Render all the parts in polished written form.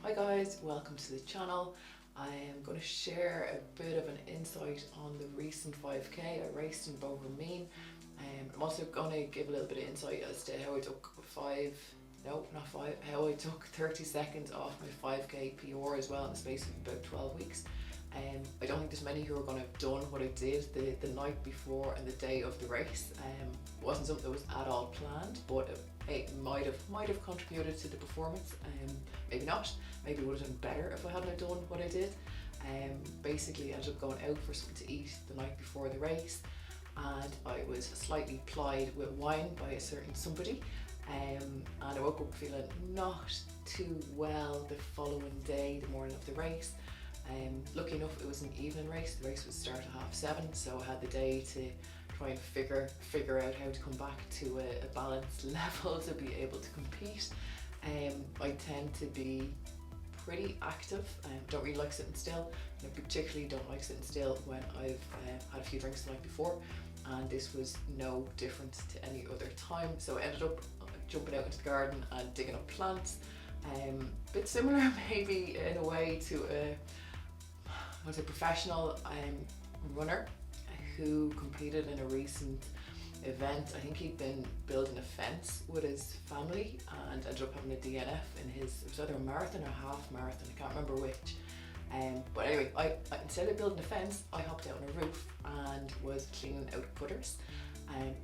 Hi guys, welcome to the channel. I am going to share a bit of an insight on the recent 5k I raced in Bohermeen. I'm also going to give a little bit of insight as to how I took how I took 30 seconds off my 5k PR as well in the space of about 12 weeks. I don't think there's many who are going to have done what I did the night before and the day of the race. It wasn't something that was at all planned, but it might have contributed to the performance. Maybe not. Maybe it would have done better if I hadn't done what I did. Basically, I ended up going out for something to eat the night before the race, and I was slightly plied with wine by a certain somebody. And I woke up feeling not too well the following day, the morning of the race. Lucky enough, it was an evening race. The race would start at 7:30, so I had the day to try and figure out how to come back to a balanced level to be able to compete. I tend to be pretty active. Don't really like sitting still. I particularly don't like sitting still when I've had a few drinks the night before, and this was no different to any other time. So I ended up jumping out into the garden and digging up plants. Bit similar maybe in a way to a professional runner who competed in a recent event. I think he'd been building a fence with his family and ended up having a DNF in it was either a marathon or a half marathon, I can't remember which. But anyway, I instead of building a fence, I hopped out on a roof and was cleaning out putters.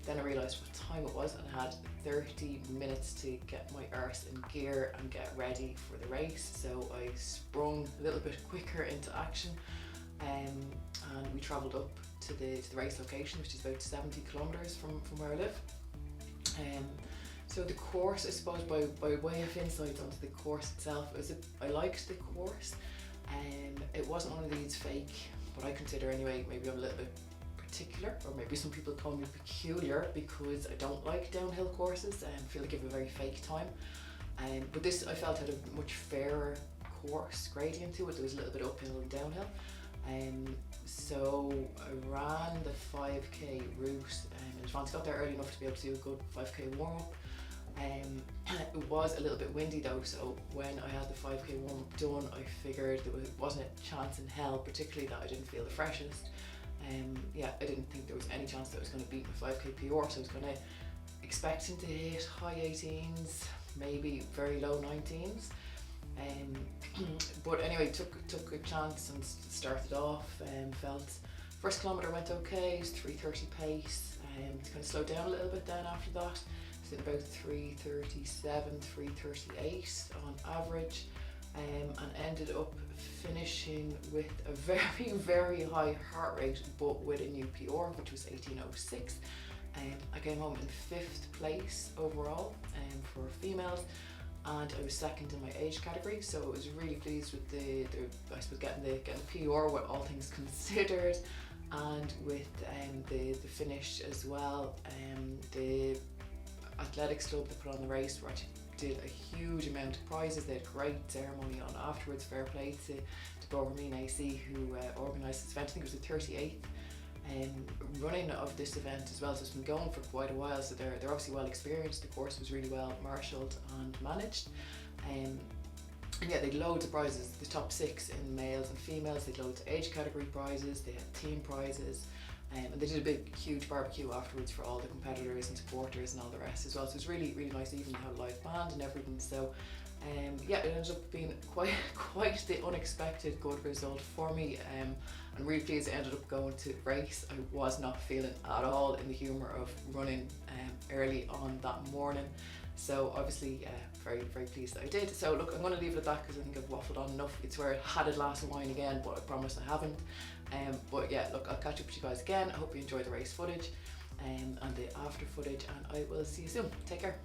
Then I realised what time it was and I had 30 minutes to get my arse in gear and get ready for the race. So I sprung a little bit quicker into action, and we travelled up to the race location, which is about 70 kilometres from where I live. So the course, I suppose, by way of insight onto the course itself, I liked the course. It wasn't one of these fake, what I consider anyway, maybe I'm a little bit particular, or maybe some people call me peculiar because I don't like downhill courses and feel like I have a very fake time. But this I felt had a much fairer course gradient to it. There was a little bit uphill and downhill. So I ran the 5k route in advance, got there early enough to be able to do a good 5k warm up. It was a little bit windy though, so when I had the 5k warm up done, I figured there wasn't a chance in hell, particularly that I didn't feel the freshest. I didn't think there was any chance that I was going to beat my 5k PR, so I was going to expecting to hit high 18s, maybe very low 19s. But anyway, took a chance and started off. Felt first kilometre went okay, it was 3:30 pace. Kind of slowed down a little bit then after that. It's at about 3:37, 3:38 on average, and ended up finishing with a very, very high heart rate, but with a new PR, which was 18:06. I came home in 5th place overall for females, and I was second in my age category, so I was really pleased with I suppose getting the PR with all things considered, and with the finish as well. The athletics club that put on the race did a huge amount of prizes. They had a great ceremony on afterwards. Fair play to Bohermeen AC who organised this event. I think it was the 38th running of this event as well, so it's been going for quite a while, so they're obviously well experienced. The course was really well marshalled and managed, and yeah, they had loads of prizes, the top 6 in males and females. They had loads of age category prizes, they had team prizes, and they did a big huge barbecue afterwards for all the competitors and supporters and all the rest as well, so it was really, really nice. Even had a live band and everything, so yeah, it ended up being quite the unexpected good result for me. I'm really pleased I ended up going to race. I was not feeling at all in the humour of running early on that morning, so obviously very, very pleased that I did. So look, I'm going to leave it at that because I think I've waffled on enough. It's where I had a glass of wine again, but I promise I haven't. But yeah, look, I'll catch up with you guys again. I hope you enjoyed the race footage and the after footage, and I will see you soon. Take care.